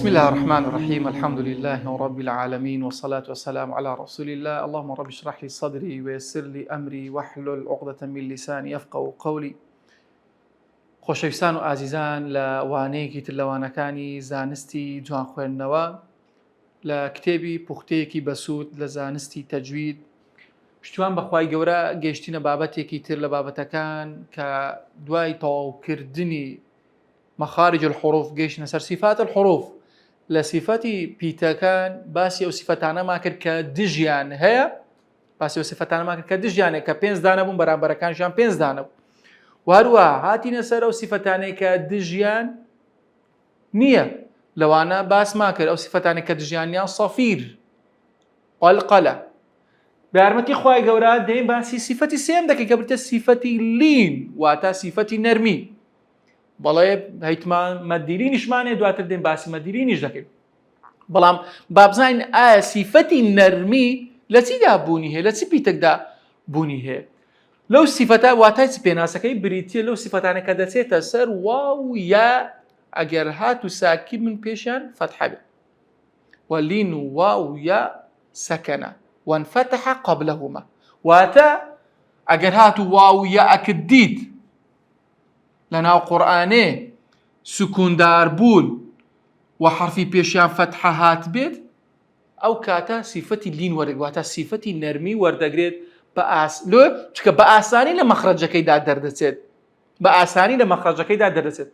بسم الله الرحمن الرحيم الحمد لله رب العالمين والصلاة والسلام على رسول الله اللهم رب اشرح لي صدري ويسر لي أمري واحلل عقدة من لساني يفقهوا قولي خۆشەویستان و ئازیزان لە وانەیەکی تر لە وانەکانی زانستی جوان خوێندنەوە لە کتێبی پوختەیەکی بەسوود لە زانستی تەجوید پشتیوان بەخوای گەورە گەیشتینە بابەتێکی تر لە بابەتەکان کە دوای تەواوکردنی مەخارج الحروف گەیشتنە سەر صفات الحروف لە صفەتی پیتەکان باسی ئەو صفەتانەمان کرد کە دژیان هەیە باسی ئەو صفەتانەمان کرد کە دژیان هەیە کە 5 دانە بوون بەرامبەرەکانشیان 5 دانە بوو وهروە هاتینە سەر ئەو صفەتانەی کە دژیان نییە لەوانە باسمان کرد ئەو صفەتانەی کە دژیانیان سەفیر قەلقەلە بە یارمەتی خوای گەورە دەین باسی صفەتی سێم دەکەین کە بریتە صفەتی لین واتە صفەتی نەرمی بەڵێ هەیتمان مەدیرینیشمانێ دواتر دێن باسی مەدیرینیش دەکەین بەڵام بابزانین ئایا صفەتی نەرمی لە چیدا بوونی هەیە لە چی پیتێکدا بوونی هەیە لەو صفەتە واتای پێناسەکەی بریتیە لەو صفەتانە کە دەچێتە سەر واو یا ئەگەر هات و ساکی من پێشیان فتحە بێت ولین و واو یا سەکەنە وانفتح قبلهما واتە ئەگەر هات و واو یا ئەکت دیت لەناو قورئانێ سکوندار بوون و حرفی پێشیان فتحە هات بێت ئەو کاتە صفەتی لین وەرەگرێت واتە صفەتی نەرمی وەردەگرێت چکە بە ئاسانی لە مەخرەجەکەیدا دەردەچێت بە ئاسانی لە مەخرەجەکەیدا دەردەچێت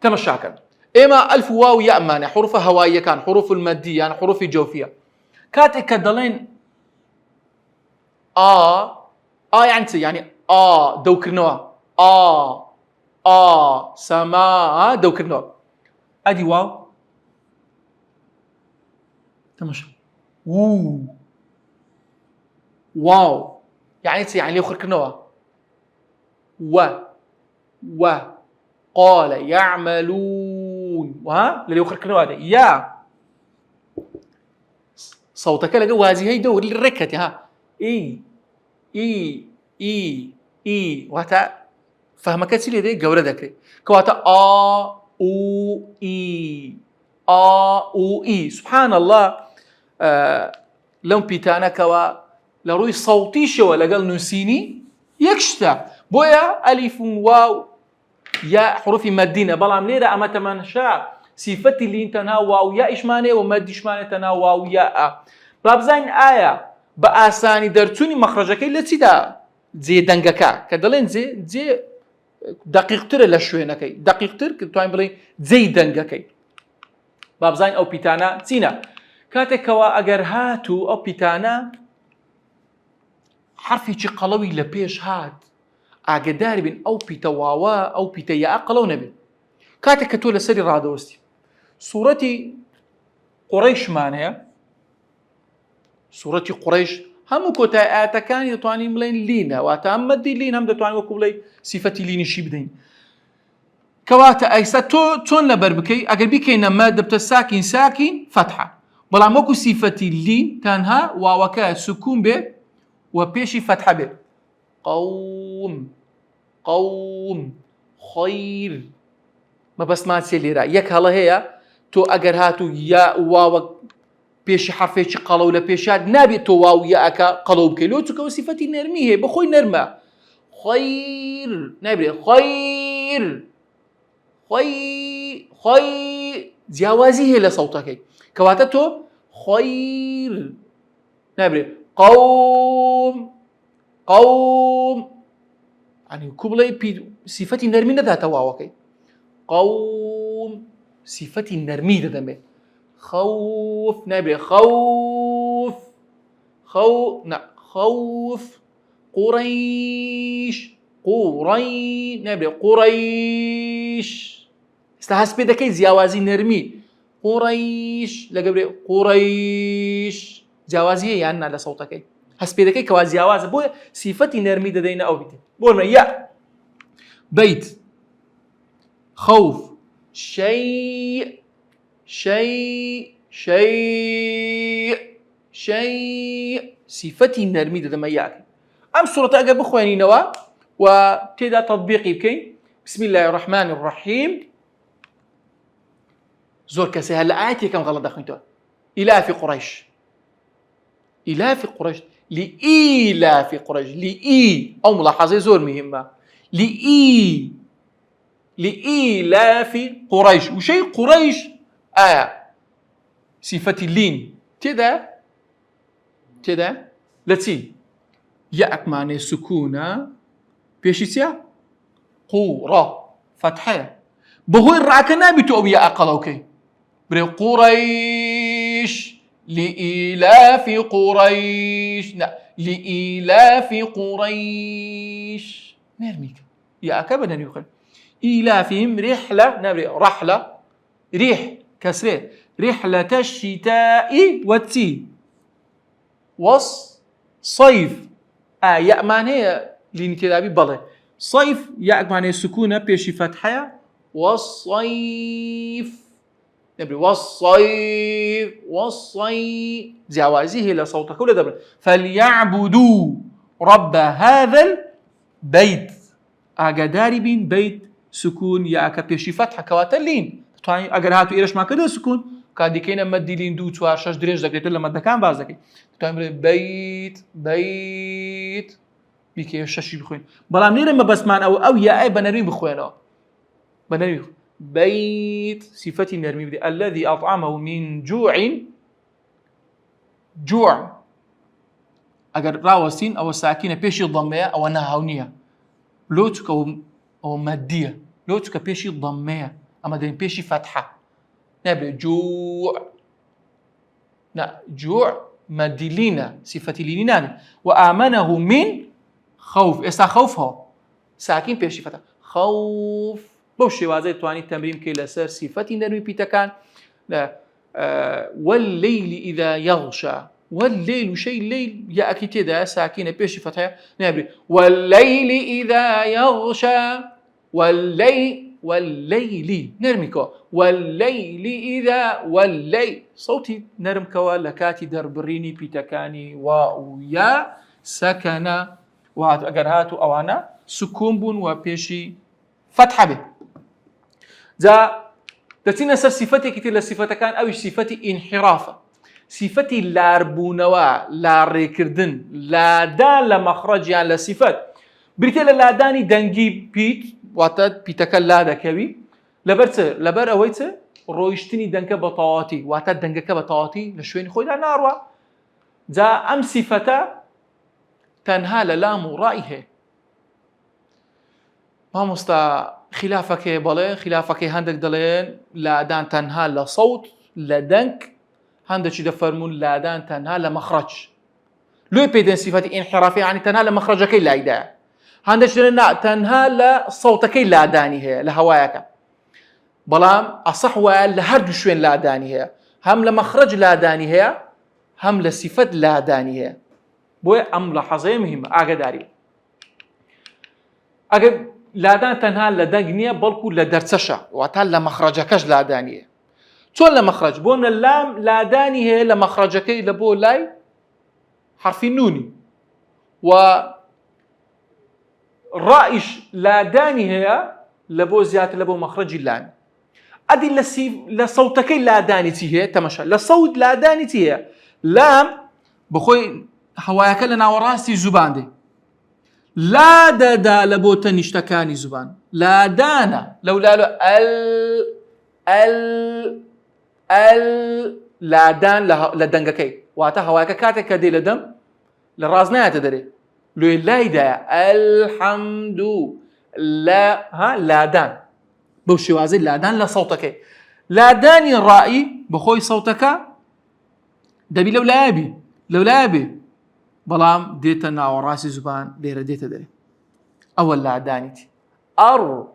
تەمەشاکەن ئێمە ئەلف و واو یەمانە حروفە هەواییەکان حروف المەدی یان حروفی جەوفیە کاتێک کە دەڵێن ئا یعنی چ یعنی دەوکردنەوە سەما دەوکردنەوە ئەدی واو تەمەشا واو يعني تي يعني ليه خركنوا و قال يعملون وها ليه خركنوا هذا يا صوتك لقى وازي هي دور للركتي ها اي وتا فهمك تسيلي دي جوره ذكري كواتا او اي سبحان الله لو بيتانا كوا لروي صوتي شو لقال نسيني يكشتا بويا ألف واو يا حروف مدينة بلام ليرة أما تمنشا صفتي اللي انتنا واو يا إشمانة ومد إشمانة تنا واو يا بابزين آية بأساني درتوني مخرجك التي دا زي دنجكا كدلين زي دقيق تر لشوينكي دقيق تر كتوين بلين زي دنجكي بابزين أو بيتانا تينا كاتكوا أجر هاتو أو بيتانا حرفێکی قەڵەوی لە پێش هات ئاگداری بن ئەو پیتە واوە ئەو پیتە یا قەڵەو نەبێت کاتێک کە تۆ لەسەری ڕادەوەستی سوورەتی قوڕەیشمان هەیە سوورەتی قوڕەیش هەموو کۆتای ئاەتەکانی دەتوانین بڵێن لینە واتە ئەم مەدی لین هەم دەتوانین وەکو بڵێ سیفەتی لینیشی بدەین کەواتە ئەیسا تۆ چۆن لەبەر بکەی ئەگەر بیکەینە مەد دەبتە ساکین فەتحە بەڵام وەکو سیفەتی لین تەنها واوەکە سکون بێ وبيشي فتحة به قوم خير ما بس ما تسيلي را يك هلا هي تو اگر هاتو يا واو بيشي حرفيش قلو ولا بيشات نابي تو واو يا اكا قلو بكيلو تو صفتي نرمي هي بخوي نرمى خير نابي خير جوازي هي لصوتك كواتتو خير نابي قوم يعني كوبلي صفتي نرمي ذات واوكي قوم صفتي نرمي ذا خوف نبي خوف نبي قريش استحس بدكي زيوازي نرمي قريش لقبري قريش جوازيه يعني على صوتك هس بيدكي كوازي آواز بو صفتي نرمي ددينا أو بيت بقول يا بيت خوف شيء صفتي نرمي ددما ياك أم سورة أجاب إخواني نوا وتدا تطبيقي بكين بسم الله الرحمن الرحيم زۆر کەسێ هەر لە ئاەتێکم غەڵەت دەخوێنیتەوە. ئیلاف قوڕیش، ئیلاف قوڕیش، لإيلاف قريش، أو ملاحظة زور مهمة، لإيلاف قريش. وشيء قريش صفة اللين تدا لتي يأك معنى سكونة بيشيسيا قورة فتحة بهوي الرعكنا بتوب يا أقلوكي بري قريش لإيلاف قريش لإيلاف قريش نرميك يا أكبر نيوخل إيلافهم رحلة ريح كسره رحلة الشتاء والتي صيف يا معنى لنتدابي بله صيف يا معنى سكونة بيشي فتحة والصيف نبري والصيف زعوازي هي لصوتك ولا دبر فليعبدوا رب هذا البيت أجداري بين بيت سكون يا كبيشي فتحة كواتلين طيب أجر هاتو إيرش ما كده سكون كادي كينا مديلين دو توار شش دريج ذكرت لما دكان باز ذكي طيب بيت بيكي شش بخوين بلا منير ما بس مان أو يا أي بنرمي بخوينا بنرمي بيت صفة النرمي بدي الذي أطعمه من جوع أجر راوسين أو ساكنة بيشي ضمية أو نهاونية لوتك أو مادية لوتك بيشي ضمية أما دين بيشي فتحة نبي جوع مدلينا صفة لينان وآمنه من خوف إسا خوفها ساكن بيشي فتحة خوف بوشي وازي تواني التمرين كي لسر صفة نرمي بيتكان لا والليل إذا يغشى والليل شيء الليل يا أكيد ده ساكنة بيشي فتحة نبي والليل إذا يغشى والليل نرميكو والليل إذا والليل صوتي نرمكو لكاتي دربريني بيتكاني ويا سكن وأجرهاتو أوانا سكون بون وبيشي فتحة به ذا دتينا سر صفتي كتير للصفات كان أو صفتي انحرافة صفتي لاربونوا لاركردن لا دان لمخرج يعني للصفات بريتلا لا داني دنجي بيت واتد بيتكل لا دكوي لبر أويت رويشتني دنك بطاطي واتد دنجك بطاطي لشوين خوي ناروا ذا أم صفتا تنها للام رأيه ما مستا خلافك بالي خلافك هندك دلين لا دان تنها لصوت لدنك هندك شي دفرمون لا دان تنها لمخرج لو بيدن صفتي انحرافية يعني تنها لمخرجك لا يدا هندك لنا تنها لصوتك لا داني هي لهوايك بلام أصح لهرد شوين لا داني هي هم لمخرج لا داني هي هم لصفة لا داني هي بوي أم لحظة مهمة أقداري لادان تنها لدنيا بلكو لدرسشة واتال لمخرجكش لادانية تون لمخرج بو من اللام لاداني هي لمخرجك لبو لاي حرف النوني و رائش لاداني هي لبو زيادة لبو مخرج اللام ادي لصوتك لاداني هي تمشى لصوت لاداني هي لام بخوي حواياك لنا وراسي زبان دي لا دا لبوتا نشتكاني زبان لا دانا لو لا ال لا دان لدنگكي واتا هواك كاتك كدي لدم للرازنا تدري لو لا دا الحمد لا دان بوشي وازي لا دان لصوتك لا داني الرأي بخوي صوتك دبي لو لا ابي بلام ديتا ناو راسي زبان ليرة ديتا دري أول لا دانيتي أر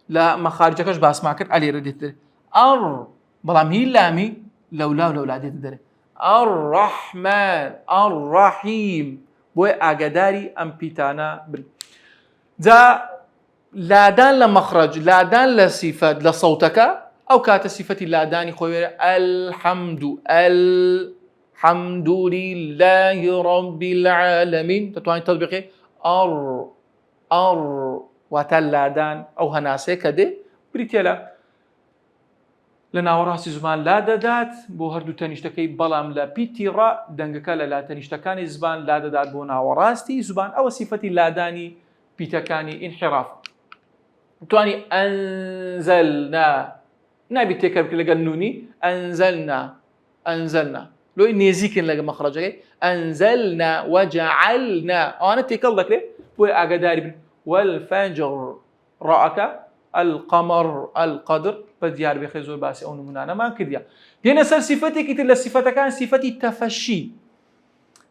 لا مخارجكش باسمع كر علي رديتا دري بلام هي لامي لولا ديتا دري الرحمن الرحيم بوي أقداري أم بيتانا بري ذا لا دان لمخرج لا دان لصفة لصوتك أو كات صفتي لا داني خوي الحمد لله رب العالمين تتواني تطبيقي واتلادان أو هناسي كده بريتيلا لە ناوەڕاستی زمان لا دەدات بۆ هەردوو تەنیشتەکەی بەڵام لە پیتی ڕا دەنگەکە لە لا تەنیشتەکانی زمان لا دەدات بۆ ناوەڕاستی زبان ئەوە سیفەتی لادانی پیتەکانی ئینحراف توانی ئەنزەلنا نابی تێکە بکە لەگەڵ نونی ئەنزەلنا لۆی نێزیکن لەگە مەخرەجەکەی ئەنزەلنا وەجەعەلنا ئەوانە تێکەڵ دەکرێت بۆی ئاگاداری بن والفەجر ڕائەکە القمر القدر بديار بخير زور باسي او نمونانه ما كرديا دينا سر صفتي كتير للصفات كان صفتي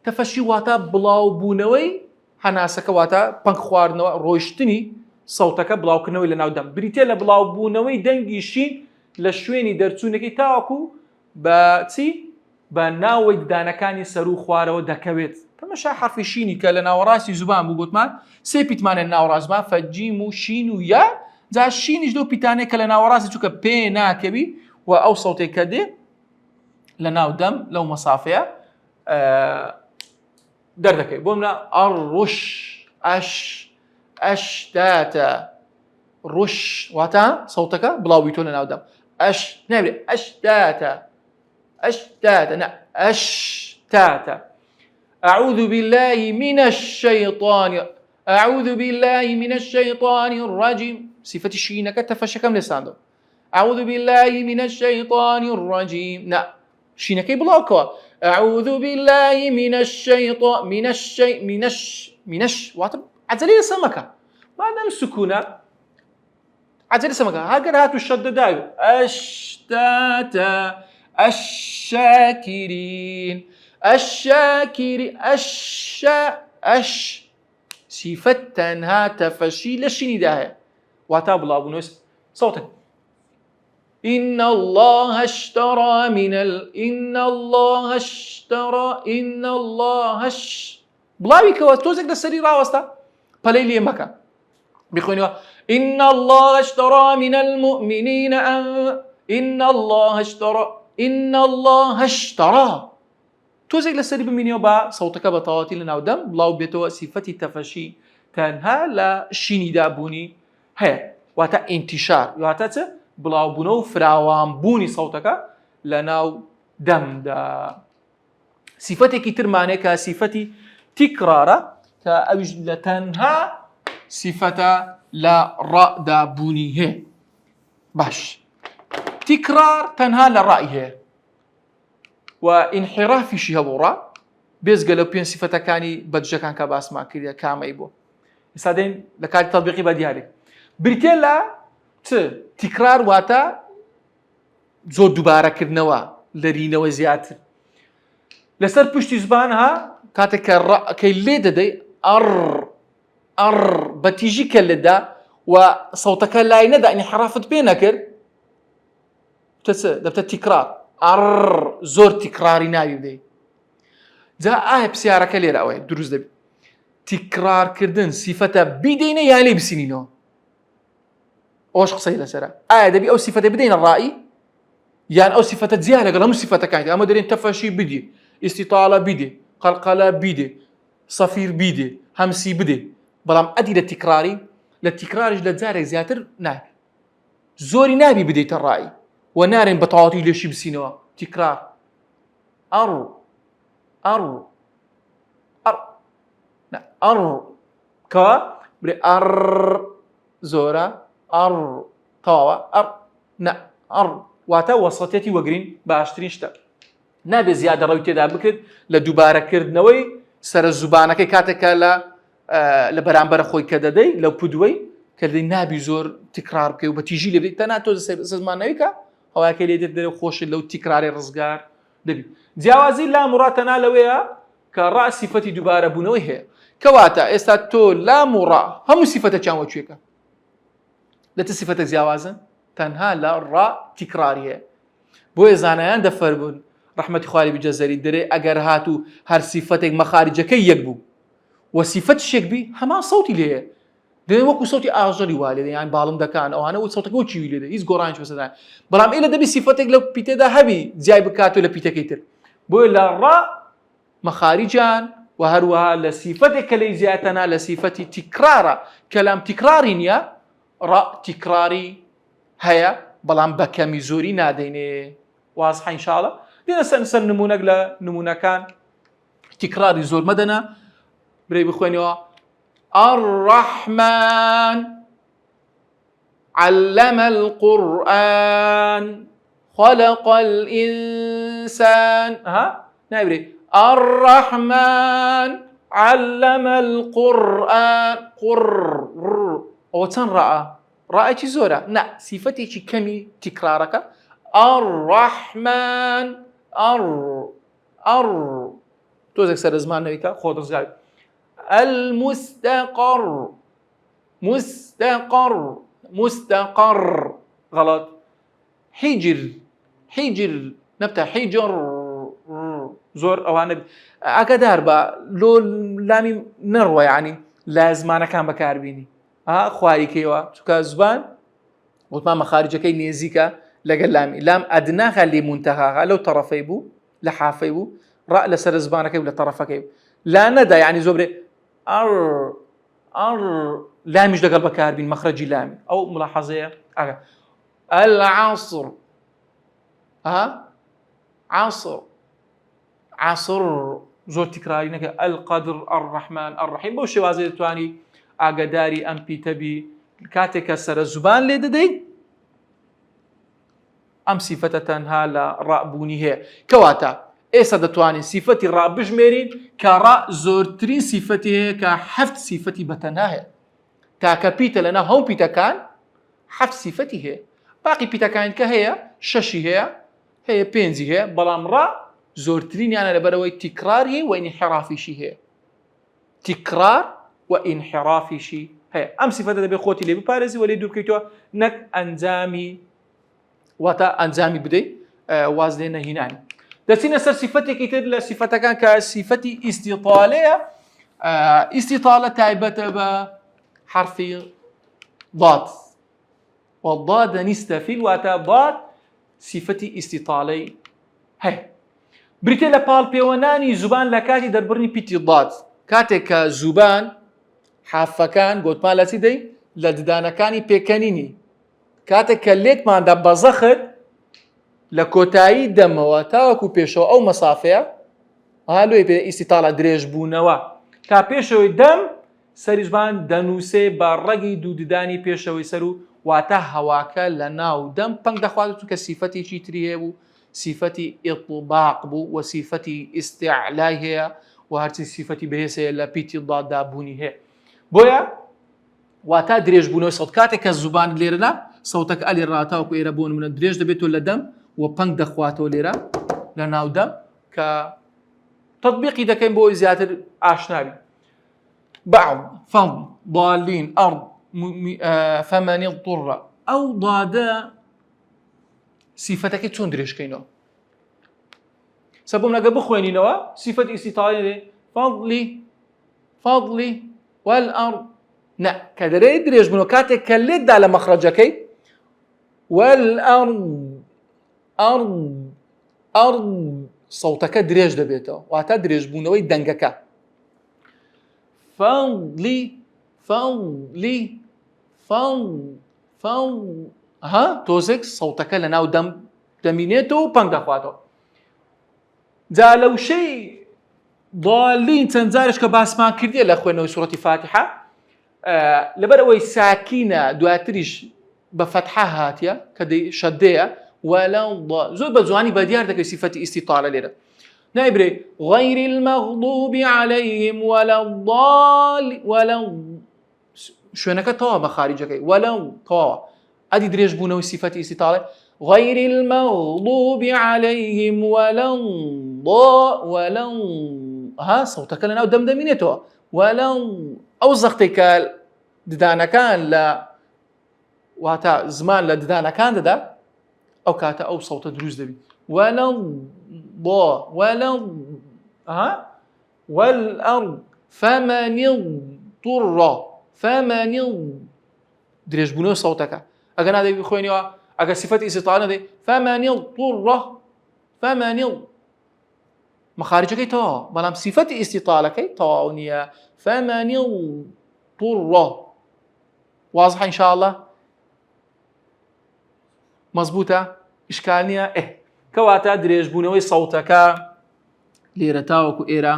تفشي واتا بلاو بونوي حناسك واتا بنك خوارنوا روشتني صوتك بلاو كنوي لناو دم بريتيلا بلاو بونوي دنگيشين لشويني درتونكي تاكو باتي بناوي دانكاني سرو خوارو دكويت فمشا حرف شيني كلنا وراسي زبان بوغوت مان سيبيت مان الناوراز ما فجيمو شينو يا جا شينش دو بيتاني كلنا وراسي چوكا بينا كبي و او صوتي كدي لناو دم لو مسافية دردكي بومنا الرش اشتاتا رش واتا صوتك بلاويتو لناو دم نعمل اشتاتا أعوذ بالله من الشيطان الرجيم صفة الشينك تفشكم لساندو أعوذ بالله من الشيطان الرجيم شينك بلاوكوا أعوذ بالله من الشيطان واتب عزلي سمكة ما دام السكونة عزلي سمكة هاجر هاتو الشد دايو أشتاتا الشاكرين صفة تنها تفشي لشيني داهي واتاب الله أبو نويس صوتا إن الله اشترى بلاوي كواتوزك دا سري راوستا بليلي مكا بيخوينوا إن الله اشترى من المؤمنين إن الله اشترى توزيك لسري بمينيو با صوتك بطواتي لناو دم بلاو بيتو صفتي تفشي تنها لا شيني دابوني هي واتا انتشار واتا بلاو بونو فراوان بوني صوتك لناو دم دا صفتي كتير معنى كصفتي تكرارة كأوج لتنها صفة لا راء دابوني هي باش تكرار تنها للرأي هي وانحراف شي هبورا بيز قالوا بين صفة كاني بدجا كان كباس ما كريا كام ايبو سادين لكاد تطبيقي بدياري بريتيلا تكرار واتا زود دوباره كرنوا لرينوا زياتر لسر پشتی زبانها كاتك كي ليدا دي بتيجي كلدا وصوتك لا يندا انحرافت بينكر دبت تكرار زور تكراري ناوي بدي جاء بسيارك ليرا اوي دروز دبي تكرار كردن صفته بدينا يعني بسنينو اوش قصيله سرا دبي او صفته بدينا الرأي يعني او صفته زياده قال مش صفته كانت اما درين تفشي بدي استطاله بدي قلقله بدي صفير بدي همسي بدي بلام ادي للتكراري لزارك زياتر ناي زوري نابي بديت الرأي ونارن بطاطي ليش بسينوا تكرار كا بري زورا طاوا واتا وسطيتي وقرين باشترين شتا نابي زيادة رويتي دا بكرد لدوبارة كردنوي سر الزبانة كاتك لبرانبر خوي كددي لو بدوي كردي نابي زور تكرار بكي وبتيجي لي تناتو زمان نويكا هو كي يدير خوش لو تكرار رزقار دبي جوازي لا مراتنا لويا كراس صفتي دوباره بنوي هي كواتا استاتو لا مرا هم صفته كان وجهك لا صفته جوازا تنها لا را تكراريه بو زانيان دفربون رحمه خوالي بجزري دري اگر هاتو هر صفتك مخارجك يكبو وصفه الشكبي هما صوتي ليه ده وكو صوتي اغجري والدي يعني بالم دكان او انا صوتك وشي ولده يز غورانش بس بلام الا دبي صفتك لو بيته ده هبي جاي بكاتو لبيتكيتر بو لا را مخارجان وهروها لصفتك ليزياتنا لصفتي تكرار كلام تكرارين يا را تكراري هيا بەڵام بە کەمی زۆری نادەینێ. واضحە ئینشاءڵڵا. دێنە سەر نمونەک لە نمونەکان تیکراری زۆر مەدەنە. برێ بخوێنەوە. الرحمن علم القرآن خلق الإنسان. نابري الرحمن علم القرآن أو تن رأى چی زۆرە؟ نا سیفەتێکی کەمی تیکرارەکە. الرحمن تۆزێک سەر زمانەوەیکە خۆ دەستگای. المستقر مستقر غلط. حجر نبتە حجر زۆر ئەوانە ئاگادار بە لۆ لامی نەڕوە یعنی لە زمانەکان بەکاربینی خواریکەوە چونکە زبان وتمان مەخارجەکەی نێزیکە لەگەڵ لامی لام ئەدناها لێ منتەهاها لەو تەرەفەی بوو لە حافەی بوو ڕا لەسەر زبانەکەی و لە تەرەفەکەی لا نەدا یعنی زۆر برێ لامیش لەگەڵ بەکاربین مەخرەجی لامی ئەو ملاحەزەیە. العصر عصر زۆر تیکراری نەکە. القدر الرحمن الرحیم بەو شێوازە دەتوانی ئاگاداری ئەم پیتەبی کاتێک کە سەرە زوبان لێ دەدەیت ئەم سیفەتە تەنها لە ڕابوونی هەیە. کەواتە ئێستا دەتوانین سیفەتی ڕابژمێرین کە ڕا زۆرترین سیفەتی هەیە کە 7 سیفەتی بەتەنها هەیە. تاکە پیتە لەناو هەموو پیتەکان 7 سیفەتی هەیە. باقی پیتەکان کە هەیە 6 هەیە 5 هەیە بەڵام ڕا زۆرترینیانە لەبەرەوەی تیکراری و ئینحرافیشی هەیە. تیکرار و ئینحرافیشی هەیە. ئەم سیفەتە دەبێت خۆتی لێ بپارێزی و لێ دوور بکەیتەوە نەک ئەنجامی واتە ئەنجامی بدەیت واز لێ نەهینانی. دەچینە سەر سیفەتێکی تر لە سیفەتەکان کە سیفەتی ئیستیطالەیە. ئیستیطالە تایبەتە بە حرفی ضاد والضاد نستفیل واتە ضاد سیفەتی ئیستیطالەی هەیە. بریتێ لە پاڵپێوەنانی زوبان لە کاتی دەربڕنی پیتی ضاد کاتێک کە زوبان حافەکان گوتمان لە چی دەی لە ددانەکانی پێکەنینی کاتێک کە لێکماندا بە زەخت لە کۆتایی دەمەوە تاوەکو پێشەوە ئەو مەسافەیە هەلوێ پێ ئیستیطالە درێژ بوونەوە تا پێشەوەی دەم سەری زبان دەنووسێ بە ڕەگی دوو ددانی پێشەوەی سەر و واتە هەواکە لە ناو دەم پەنگ دەخواتێت کە سیفەتێکی تری هەیە بوو سیفەتی ئیطباق بوو و سیفەتی ئیستیعلای هەیە و هەرچی سیفەتی بەهێزەیە لە پیتی ضاددا بوونی هەیە. بۆیە واتە درێژ بوونەوەی سەوت کاتێک کە زوبان لێرەنا سەوتەکە ئەلی ڕاتاوەکو ئێرە بۆ نمونە درێژ دەبێتەوە لە دەم و پەنگ دەخواتەوە لێرە لە ناو دەم کە تطبیقی دەکەین بۆ زیاتر ئاشنابی. بعض فض ضالين أرض فمن اضطر أو ضاد صفتك چۆن درێژکەینەوە سەبووم لەگە بخوێنینەوە صفەت ئیستیطالە فضلی والأرض نا کە دەرەی درێژ بوونەوە کاتێک کە لێتدا لە مەخرەجەکەی والأرض أرض سەوتەکە درێژ دەبێتەوە واتە درێژ بوونەوەی دەنگەکە. فضلی تۆزێک سەوتەکە لە ناو دەم دەمینێتەوە و پەنگ دەخواتەوە. جا لەو شەی ضالین چەند جارش کە باسمان کردیە لە خوێنەوەی سوڕەتی فاتحە لەبەر ئەوەی ساکینە دواتریش بە فەتحە هاتیە کە شەدەیە وەلە زۆر بە جوانی بە دیار دەکەی سیفەتی ئیستیطالە لێرە نایبرێ غەیر المەغضوب عەلەیهم وەلە الضالین وەلە شوێنەکە تەواوە بە خارجەکەی وەلە تەواوە ئەدی درێژ بوونەوەی سیفەتی ئیستیطالە غەیر المەغضوب عەلەیهم وەلە سەوتەکە لە ناو دەمدەمینێتەوە وەلە ئەو زەختەی کە ددانەکان لە واتە زمان لە ددانەکان دەدا ئەو کاتە ئەو سەوتە دروست دەبێت والأرض فمن درێژ بوونەوەی سەوتەکە ئەگەر نادەبی بخوێنیەوە ئەگەر سیفەتی ئیستیطالە دەی فمن مەخارجەکەی تەواوە بەڵام سیفەتی ئیستیطالەکەی تەواو نییە فمن واضحە ئینشاءالله مەزبوطە ئشکال نییە کەواتە درێژبوونەوەی سەوتەکە لێرە تاوەکو ئێرە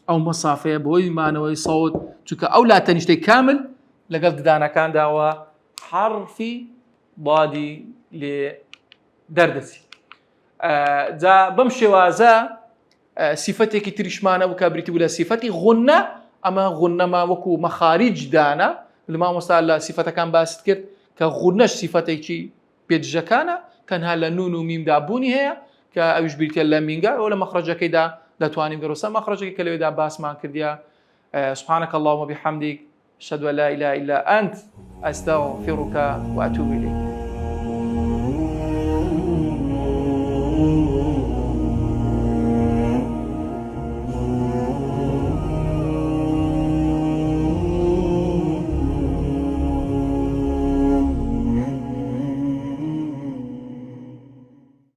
ئەو مەسافەیە بۆی مانەوەی سەوت چونکە ئەو لا تەنیشتەی کامل لەگەڵ ددانەکانداوە حرفی ضادی لێ دەردەچی. جا بەم شێوازە سیفەتێکی تریشمانە و کابریتی بوو لە سیفەتی غونە ئەمە غونەما وەکو مەخاریج دانە لە مامۆستا لە سیفەتەکان باست کرد کە غونەش سیفەتێکی پێدژەکانە تەنها لە نون و میمدابوونی هەیە کە ئەویش بریتە لە مینگە ئەو لە مەخرەجەکەیدا دەتوانین گەڕۆسە مەخرەجەکەی کە لەوێدا باسمان کردیا. سبحانك اللهم وبحمدك أشهد أن لا إله إلا أنت أستغفرك وأتوب إليك.